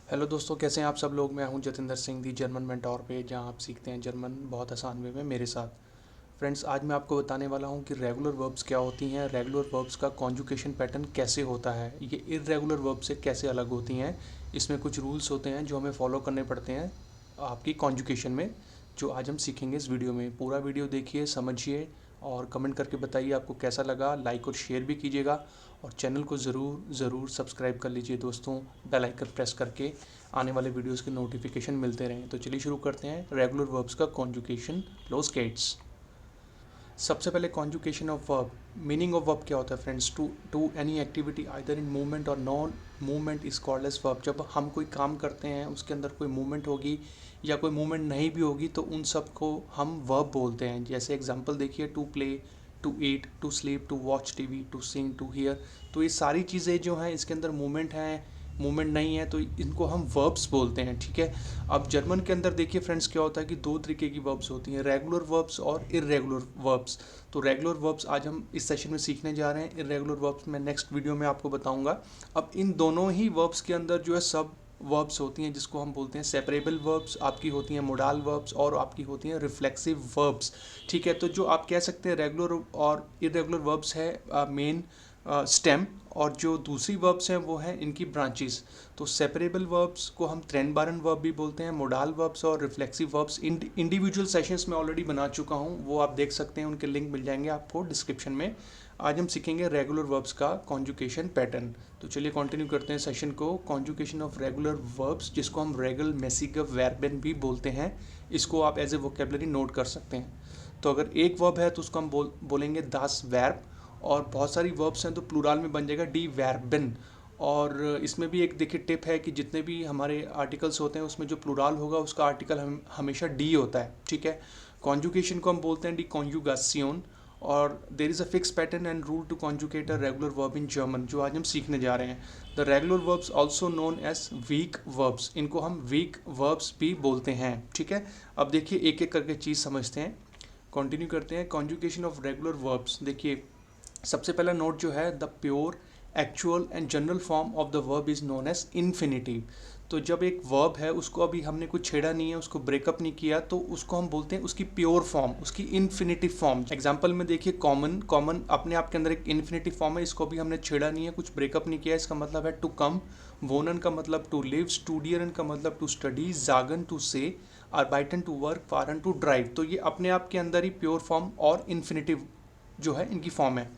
Hello दोस्तों, कैसे हैं आप सब लोग। मैं हूं जतिंदर सिंह दी जर्मन मेंटोर पे, जहां आप सीखते हैं जर्मन बहुत आसान वे में मेरे साथ। फ्रेंड्स, आज मैं आपको बताने वाला हूं कि रेगुलर वर्ब्स क्या होती हैं, रेगुलर वर्ब्स का कॉन्जुकेशन पैटर्न कैसे होता है, ये इर्रेगुलर वर्ब से कैसे अलग होती हैं। इसमें कुछ रूल्स होते हैं जो हमें फॉलो करने पड़ते हैं आपकी कॉन्जुकेशन में, जो आज हम सीखेंगे इस वीडियो में। पूरा वीडियो देखिए, समझिए और कमेंट करके बताइए आपको कैसा लगा। लाइक और शेयर भी कीजिएगा और चैनल को ज़रूर ज़रूर सब्सक्राइब कर लीजिए दोस्तों, बेल आइकन प्रेस करके आने वाले वीडियोस के नोटिफिकेशन मिलते रहें। तो चलिए शुरू करते हैं रेगुलर वर्ब्स का कॉन्जुकेशन लोस केट्स। सबसे पहले conjugation of verb. Meaning of verb क्या होता है friends? To to any activity either in movement और non movement is called as verb. जब हम कोई काम करते हैं उसके अंदर कोई मूवमेंट होगी या कोई मूवमेंट नहीं भी होगी तो उन सब को हम वर्ब बोलते हैं। जैसे एग्जांपल देखिए, to play, to eat, to sleep, to watch TV, to sing, to hear. तो ये सारी चीज़ें जो हैं इसके अंदर मूवमेंट हैं, मूवमेंट नहीं है, तो इनको हम वर्ब्स बोलते हैं। ठीक है। अब जर्मन के अंदर देखिए फ्रेंड्स, क्या होता है कि दो तरीके की वर्ब्स होती हैं, रेगुलर वर्ब्स और इर्रेगुलर वर्ब्स। तो रेगुलर वर्ब्स आज हम इस सेशन में सीखने जा रहे हैं, इर्रेगुलर वर्ब्स मैं नेक्स्ट वीडियो में आपको बताऊंगा। अब इन दोनों ही वर्ब्स के अंदर जो है सब वर्ब्स होती हैं जिसको हम बोलते हैं सेपरेबल वर्ब्स, आपकी होती हैं मोडाल वर्ब्स और आपकी होती हैं रिफ्लेक्सिव वर्ब्स। ठीक है। तो जो आप कह सकते हैं रेगुलर और इरेगुलर वर्ब्स है मेन स्टेम, और जो दूसरी वर्ब्स हैं वो हैं इनकी ब्रांचेस। तो सेपरेबल वर्ब्स को हम ट्रेनबारन वर्ब भी बोलते हैं, मोडाल वर्ब्स और रिफ्लेक्सिव वर्ब्स। इंडिविजुअल सेशंस में ऑलरेडी बना चुका हूँ, वो आप देख सकते हैं, उनके लिंक मिल जाएंगे आपको डिस्क्रिप्शन में। आज हम सीखेंगे रेगुलर वर्ब्स का कॉन्जुकेशन पैटर्न। तो चलिए कंटिन्यू करते हैं सेशन को। कॉन्जुकेशन ऑफ रेगुलर वर्ब्स, जिसको हम रेगल मेसिगव वर्बेन भी बोलते हैं, इसको आप एज ए वोकेबलरी नोट कर सकते हैं। तो अगर एक वर्ब है तो उसको हम बोलेंगे दास वर्ब, और बहुत सारी वर्ब्स हैं तो प्लूरल में बन जाएगा डी वर्बन। और इसमें भी एक देखिए टिप है कि जितने भी हमारे आर्टिकल्स होते हैं उसमें जो प्लूरल होगा उसका आर्टिकल हमेशा डी होता है। ठीक है। कॉन्जुकेशन को हम बोलते हैं डी कॉन्जुगासियोन, और there is a fix pattern and rule to conjugate a regular verb in German, जो आज हम सीखने जा रहे हैं। The regular verbs also known as weak verbs, इनको हम वीक वर्ब्स भी बोलते हैं। ठीक है। अब देखिए एक एक करके चीज़ समझते हैं, कंटिन्यू करते हैं। कॉन्जुकेशन ऑफ रेगुलर वर्ब्स, देखिए सबसे पहला नोट जो है, the pure actual and general form of the verb is known as infinitive. तो जब एक वर्ब है उसको अभी हमने कुछ छेड़ा नहीं है, उसको ब्रेकअप नहीं किया, तो उसको हम बोलते हैं उसकी प्योर फॉर्म, उसकी इन्फिनिटिव फॉर्म। एग्जांपल में देखिए, कॉमन, कॉमन अपने आप के अंदर एक इन्फिनिटिव फॉर्म है, इसको भी हमने छेड़ा नहीं है, कुछ ब्रेकअप नहीं किया, इसका मतलब है टू कम। वोनन का मतलब टू लिव, स्टूडियरन का मतलब टू स्टडी, जागन टू से, आर्बाइटन to work, Faran to drive. तो ये अपने आप के अंदर ही प्योर फॉर्म और इन्फिनिटिव जो है इनकी फॉर्म है।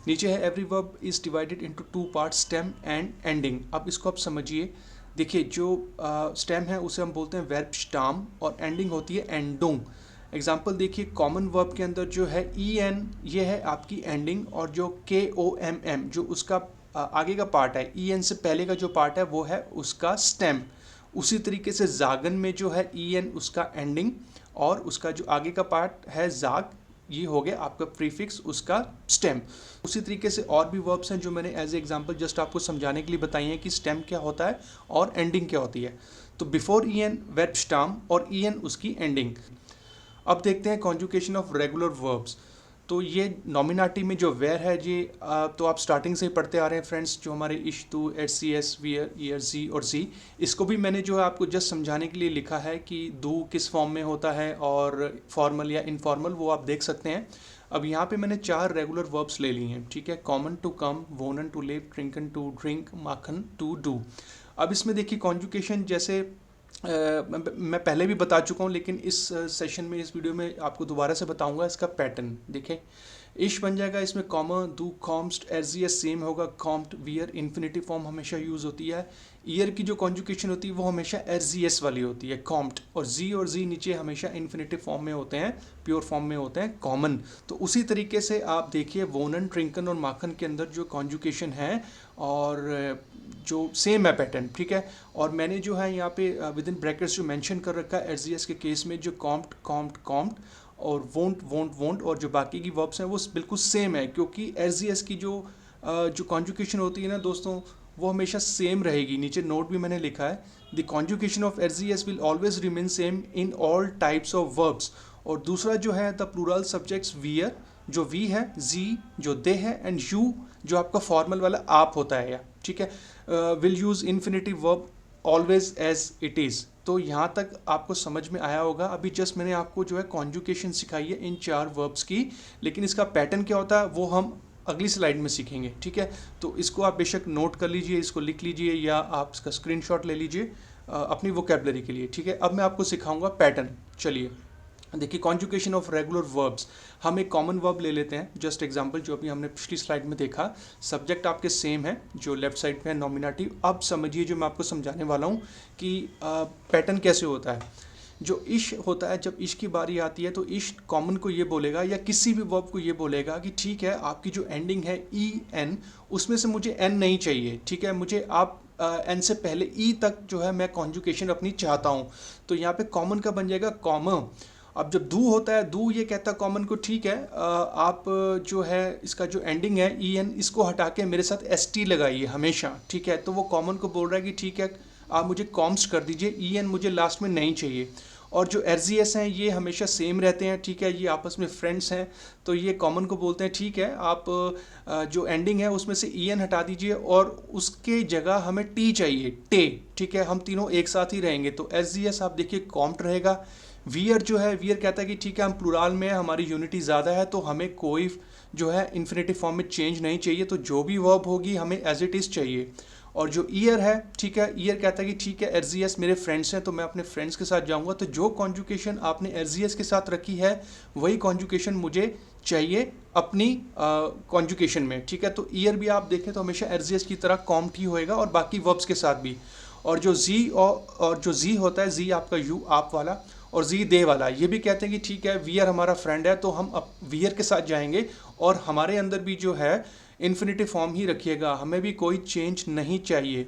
नीचे है every verb is divided into two part, stem and ending. अब इसको आप समझिए, देखिए जो स्टेम है उसे हम बोलते हैं वर्ब स्टाम, और एंडिंग होती है एंडोंग। एग्जाम्पल देखिए, कॉमन वर्ब के अंदर जो है ई एन, ये है आपकी एंडिंग, और जो के ओ एम एम जो उसका आगे का पार्ट है, ई एन से पहले का जो पार्ट है वो है उसका स्टेम। उसी तरीके से जागन में जो है ई एन उसका एंडिंग, और उसका जो आगे का पार्ट है जाग, ये हो गया आपका प्रीफिक्स उसका स्टेम। उसी तरीके से और भी वर्ब्स हैं जो मैंने एज ए एग्जांपल जस्ट आपको समझाने के लिए बताई हैं कि स्टेम क्या होता है और एंडिंग क्या होती है। तो बिफोर ई एन वर्ब स्टाम, और ई एन उसकी एंडिंग। अब देखते हैं कॉन्जुकेशन ऑफ रेगुलर वर्ब्स। तो ये नॉमिनाटी में जो वेयर है ये तो आप स्टार्टिंग से ही पढ़ते आ रहे हैं फ्रेंड्स, जो हमारे इश, टू, एच सी एस, वियर, ईयर, जी और जी। इसको भी मैंने जो है आपको जस्ट समझाने के लिए लिखा है कि दो किस फॉर्म में होता है और फॉर्मल या इनफॉर्मल, वो आप देख सकते हैं। अब यहाँ पे मैंने 4 रेगुलर वर्ब्स ले ली हैं। ठीक है। कॉमन टू कम, वोनन टू लिव, ट्रिंकन टू ड्रिंक, माखन टू डू। अब इसमें देखिए कॉन्जुकेशन जैसे मैं पहले भी बता चुका हूँ, लेकिन इस सेशन में, इस वीडियो में आपको दोबारा से बताऊंगा इसका पैटर्न। देखें, इश बन जाएगा इसमें कॉमा, दू, कॉम्स्ट, एस सेम होगा, कॉम्ट, वियर, इन्फिनिटिव फॉर्म हमेशा यूज़ होती है। ईयर की जो कॉन्जुकेशन होती है वो हमेशा एस वाली होती है, कॉम्ट, और जी नीचे हमेशा इन्फिनिटिव फॉर्म में होते हैं, प्योर फॉर्म में होते हैं, कॉमन। तो उसी तरीके से आप देखिए वोनन, ट्रिंकन और माखन के अंदर जो कॉन्जुकेशन है और जो सेम है पैटर्न। ठीक है। और मैंने जो है यहाँ पे विद इन ब्रैकेट्स जो मेंशन कर रखा है एस के केस में, जो कॉम्ट, कॉम्ट, कॉम्ट और वोंट, वोंट, वोंट, और जो बाकी की वर्ब्स हैं वो बिल्कुल सेम है, क्योंकि एस की जो कॉन्जुकेशन होती है ना दोस्तों, वो हमेशा सेम रहेगी। नीचे नोट भी मैंने लिखा है, the conjugation of S will always remain same in all types of verbs. और दूसरा जो है द प्लूरल सब्जेक्ट्स वियर, जो वी है, जी जो दे है, एंड यू जो आपका फॉर्मल वाला आप होता है। या ठीक है, will use infinitive verb always as it is. तो यहाँ तक आपको समझ में आया होगा। अभी जस्ट मैंने आपको जो है कॉन्जुकेशन सिखाई है इन 4 वर्ब्स की, लेकिन इसका पैटर्न क्या होता है वो हम अगली स्लाइड में सीखेंगे, ठीक है। तो इसको आप बेशक नोट कर लीजिए, इसको लिख लीजिए या आप इसका स्क्रीनशॉट ले लीजिए अपनी वोकैबुलरी के लिए, ठीक है। अब मैं आपको सिखाऊंगा पैटर्न। चलिए देखिए, कॉन्जुकेशन ऑफ रेगुलर वर्ब्स। हम एक कॉमन वर्ब ले लेते हैं, जस्ट एग्जांपल जो अभी हमने पिछली स्लाइड में देखा। सब्जेक्ट आपके सेम है जो लेफ्ट साइड पे है, नॉमिनेटिव। अब समझिए जो मैं आपको समझाने वाला हूँ कि पैटर्न कैसे होता है। जो इश होता है, जब इश की बारी आती है तो इश कॉमन को ये बोलेगा या किसी भी वर्ब को ये बोलेगा कि ठीक है, आपकी जो एंडिंग है ई एन, उसमें से मुझे एन नहीं चाहिए, ठीक है, मुझे आप एन से पहले ई तक जो है मैं कॉन्जुकेशन अपनी चाहता हूँ। तो यहाँ पे कॉमन का बन जाएगा कॉमा। अब जब दू होता है, दू ये कहता है कॉमन को ठीक है, आप जो है इसका जो एंडिंग है ई एन, इसको हटा के मेरे साथ एस टी लगाइए हमेशा, ठीक है। तो वो कॉमन को बोल रहा है कि ठीक है, आप मुझे कॉम्स कर दीजिए, ई एन मुझे लास्ट में नहीं चाहिए। और जो एस जी एस हैं ये हमेशा सेम रहते हैं, ठीक है, ये आपस में फ्रेंड्स हैं। तो ये कॉमन को बोलते हैं ठीक है, आप जो एंडिंग है उसमें से ई एन हटा दीजिए और उसके जगह हमें टी चाहिए, टे, ठीक है, हम तीनों एक साथ ही रहेंगे। तो एस जी एस आप देखिए कॉम्प्ट रहेगा। वियर जो है, वियर कहता है कि ठीक है, हम प्लूराल में है, हमारी यूनिटी ज़्यादा है, तो हमें कोई जो है इन्फिनेटिव फॉर्म में चेंज नहीं चाहिए, तो जो भी वर्ब होगी हमें एज इट इज़ चाहिए। और जो ईयर है, ठीक है, ईयर कहता है कि ठीक है, एस मेरे फ्रेंड्स हैं तो मैं अपने फ्रेंड्स के साथ जाऊंगा। तो जो कॉन्जुकेशन आपने एस के साथ रखी है वही कॉन्जुकेशन मुझे चाहिए अपनी कॉन्जुकेशन में, ठीक है। तो ईयर भी आप देखें तो हमेशा एस की तरह कॉम्प्ट ही होएगा और बाकी वर्ब्स के साथ भी। और जो जी और जो जी होता है, जी आपका यू आप वाला और जी दे वाला, ये भी कहते हैं कि ठीक है, वियर हमारा फ्रेंड है तो हम अब वियर के साथ जाएंगे और हमारे अंदर भी जो है इन्फिनिटिव फॉर्म ही रखिएगा, हमें भी कोई चेंज नहीं चाहिए।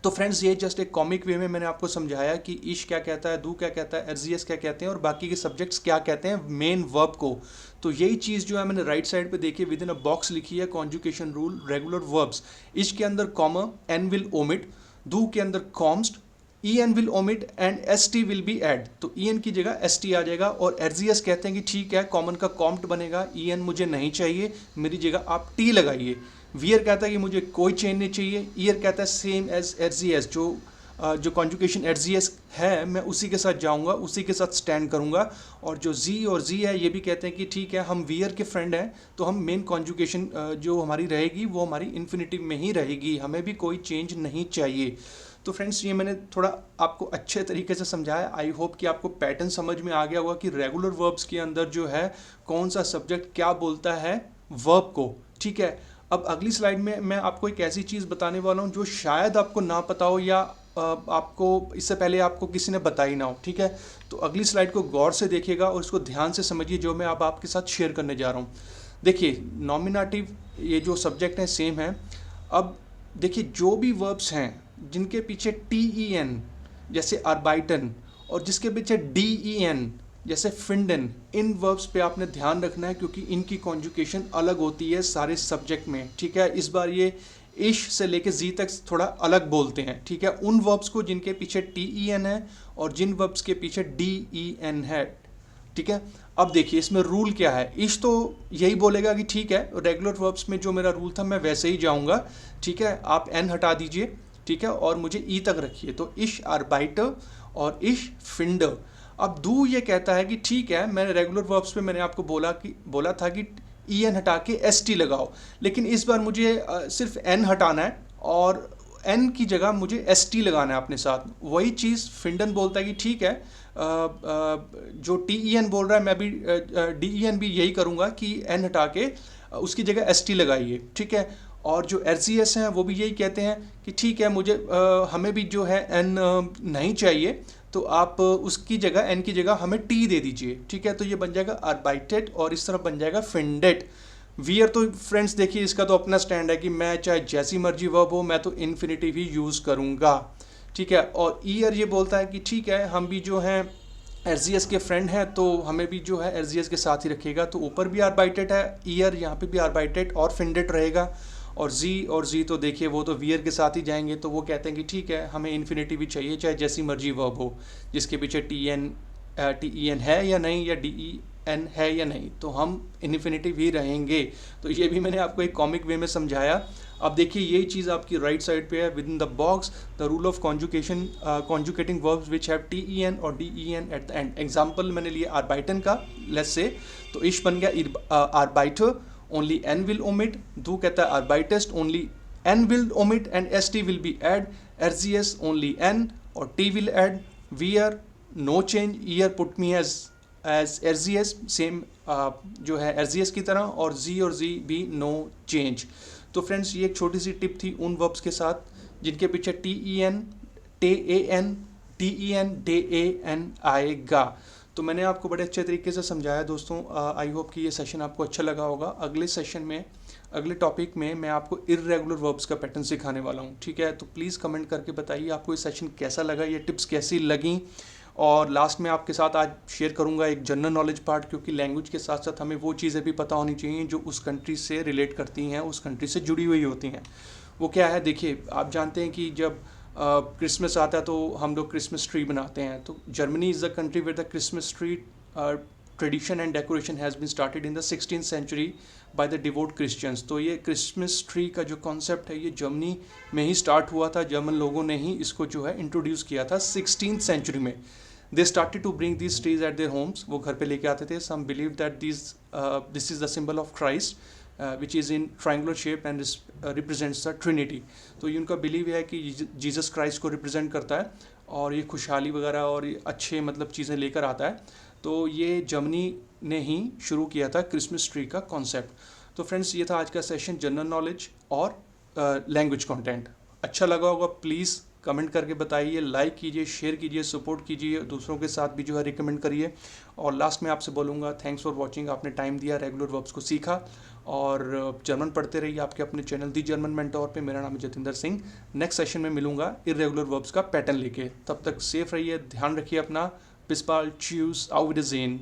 तो फ्रेंड्स, ये जस्ट एक कॉमिक वे में मैंने आपको समझाया कि इश क्या कहता है, दू क्या कहता है, एस क्या कहते हैं और बाकी के सब्जेक्ट्स क्या कहते हैं मेन वर्ब को। तो यही चीज़ जो है मैंने राइट साइड पे देखिए विद इन अ बॉक्स लिखी है, कॉन्जुकेशन रूल रेगुलर वर्ब्स। इश के अंदर कॉमा, एन विल ओमिट, दू के अंदर कॉम्स्ट, E N will omit and S T will be add. तो ई एन की जगह एस टी आ जाएगा। और एस कहते हैं कि ठीक है, कॉमन का कॉम्प्ट बनेगा, ई एन मुझे नहीं चाहिए, मेरी जगह आप टी लगाइए। वियर कहता है कि मुझे कोई चेंज नहीं चाहिए। ईयर कहता है सेम एज एस, जो कॉन्जुकेशन एस है मैं उसी के साथ जाऊंगा, उसी के साथ स्टैंड करूंगा। और जो जी और जी है ये भी कहते हैं कि ठीक है, हम वियर के फ्रेंड हैं तो हम मेन कॉन्जुकेशन जो हमारी रहेगी वो हमारी इन्फिनिटिव में ही रहेगी, हमें भी कोई चेंज नहीं चाहिए। तो फ्रेंड्स, ये मैंने थोड़ा आपको अच्छे तरीके से समझाया। आई होप कि आपको पैटर्न समझ में आ गया होगा कि रेगुलर वर्ब्स के अंदर जो है कौन सा सब्जेक्ट क्या बोलता है वर्ब को, ठीक है। अब अगली स्लाइड में मैं आपको एक ऐसी चीज़ बताने वाला हूँ जो शायद आपको ना पता हो या आपको इससे पहले आपको किसी ने बताई ना हो, ठीक है। तो अगली स्लाइड को गौर से देखिएगा और इसको ध्यान से समझिए जो मैं अब आपके साथ शेयर करने जा रहा हूँ। देखिए, नॉमिनेटिव ये जो सब्जेक्ट हैं सेम है। अब देखिए, जो भी वर्ब्स हैं जिनके पीछे टी ई एन जैसे अर्बाइटन और जिसके पीछे डी ई एन जैसे फिंडन, इन वर्ब्स पे आपने ध्यान रखना है क्योंकि इनकी कॉन्जुकेशन अलग होती है सारे सब्जेक्ट में, ठीक है। इस बार ये इश से लेके जी तक थोड़ा अलग बोलते हैं, ठीक है, उन वर्ब्स को जिनके पीछे टी ई एन है और जिन वर्ब्स के पीछे डी ई एन है, ठीक है। अब देखिए इसमें रूल क्या है। इश तो यही बोलेगा कि ठीक है, रेगुलर वर्ब्स में जो मेरा रूल था मैं वैसे ही जाऊंगा, ठीक है, आप एन हटा दीजिए, ठीक है, और मुझे ई तक रखिए। तो इश आर्बाइटर और इश फिंडर। अब दू ये कहता है कि ठीक है, मैंने रेगुलर वर्ब्स पे मैंने आपको बोला था कि ई एन हटा के एस टी लगाओ, लेकिन इस बार मुझे सिर्फ एन हटाना है और एन की जगह मुझे एस टी लगाना है अपने साथ। वही चीज़ फिंडन बोलता है कि ठीक है, जो टी ई एन बोल रहा है मैं भी डी ई एन भी यही करूँगा कि एन हटा के उसकी जगह एस टी लगाइए, ठीक है। और जो एस जी एस हैं वो भी यही कहते हैं कि ठीक है, मुझे हमें भी जो है एन नहीं चाहिए, तो आप उसकी जगह एन की जगह हमें टी दे दीजिए, ठीक है। तो ये बन जाएगा अर्बाइटेड और इस तरफ बन जाएगा फिंडेड। वियर तो फ्रेंड्स देखिए इसका तो अपना स्टैंड है कि मैं चाहे जैसी मर्जी वर्ब हो मैं तो इन्फिनिटिव ही यूज़ करूँगा, ठीक है। और ईयर ये बोलता है कि ठीक है, हम भी जो हैं एस के फ्रेंड हैं तो हमें भी जो है एस के साथ ही रखिएगा। तो ऊपर भी आर्बाइटेड है ईयर, यहाँ पे भी आर्बाइटेड और फिंडेड रहेगा। और जी तो देखिए वो तो वियर के साथ ही जाएंगे, तो वो कहते हैं कि ठीक है, हमें इन्फिनिटी भी चाहिए चाहे जैसी मर्जी वर्ब हो, जिसके पीछे टी ई एन है या नहीं या डी ई एन है या नहीं, तो हम इन्फिनेटिव ही रहेंगे। तो ये भी मैंने आपको एक कॉमिक वे में समझाया। अब देखिए यही चीज़ आपकी राइट साइड पे है, within the box the rule of conjugation, conjugating verbs which have T E N और D E N at the end. Example मैंने लिया आर्बाइटन का, लेट्स से, तो इश बन गया आर्बाइटर, ओनली एन विल ओमिट। दू कहता है आर्बाइटेस्ट, only N will omit and S T will be add. एरजीएस ओनली एन और टी विल एड। वियर नो चेंज, ईयर पुट मी एज एरजीएस, सेम जो है एरजीएस की तरह, और जी और जी भी नो चेंज। तो फ्रेंड्स ये एक छोटी सी टिप थी उन वर्ब्स के साथ जिनके पीछे टी ई एन, टे A N, D E N, डे ए एन आएगा। तो मैंने आपको बड़े अच्छे तरीके से समझाया दोस्तों। आई होप कि ये सेशन आपको अच्छा लगा होगा। अगले सेशन में, अगले टॉपिक में मैं आपको इर्रेगुलर वर्ब्स का पैटर्न सिखाने वाला हूँ, ठीक है। तो प्लीज़ कमेंट करके बताइए आपको ये सेशन कैसा लगा, ये टिप्स कैसी लगी। और लास्ट में आपके साथ आज शेयर करूंगा एक जनरल नॉलेज पार्ट, क्योंकि लैंग्वेज के साथ साथ हमें वो चीज़ें भी पता होनी चाहिए जो उस कंट्री से रिलेट करती हैं, उस कंट्री से जुड़ी हुई होती हैं। वो क्या है, देखिए आप जानते हैं कि जब क्रिसमस आता है तो हम लोग क्रिसमस ट्री बनाते हैं। तो Germany is the country where the Christmas tree tradition and decoration has been started in the 16th century by the devout Christians. तो ये क्रिसमस ट्री का जो कॉन्सेप्ट है ये जर्मनी में ही स्टार्ट हुआ था। जर्मन लोगों ने ही इसको जो है इंट्रोड्यूस किया था 16th सेंचुरी में। They started to bring these trees at their homes, वो घर पे लेके आते थे। Some believe that this is the symbol of Christ which is in triangular shape and represents the Trinity. तो ये उनका बिलीव है कि जीसस क्राइस्ट को रिप्रेजेंट करता है और ये खुशहाली वगैरह और ये अच्छे मतलब चीज़ें लेकर आता है। तो ये जर्मनी ने ही शुरू किया था क्रिसमस ट्री का कॉन्सेप्ट। तो फ्रेंड्स ये था आज का सेशन, जनरल नॉलेज और लैंग्वेज कंटेंट। अच्छा लगा होगा प्लीज़ कमेंट करके बताइए, लाइक कीजिए, शेयर कीजिए, सपोर्ट कीजिए, दूसरों के साथ भी जो है रिकमेंड करिए। और लास्ट में आपसे बोलूँगा थैंक्स फॉर वॉचिंग। आपने टाइम दिया, रेगुलर वर्ब्स को सीखा और जर्मन पढ़ते रहिए आपके अपने चैनल दी जर्मन मेंटोर पे। मेरा नाम है जतिंदर सिंह। नेक्स्ट सेशन में मिलूंगा इर्रेगुलर वर्ब्स का पैटर्न लेके। तब तक सेफ रहिए, ध्यान रखिए अपना। बिस बाल्ड, चूज, auf Wiedersehen।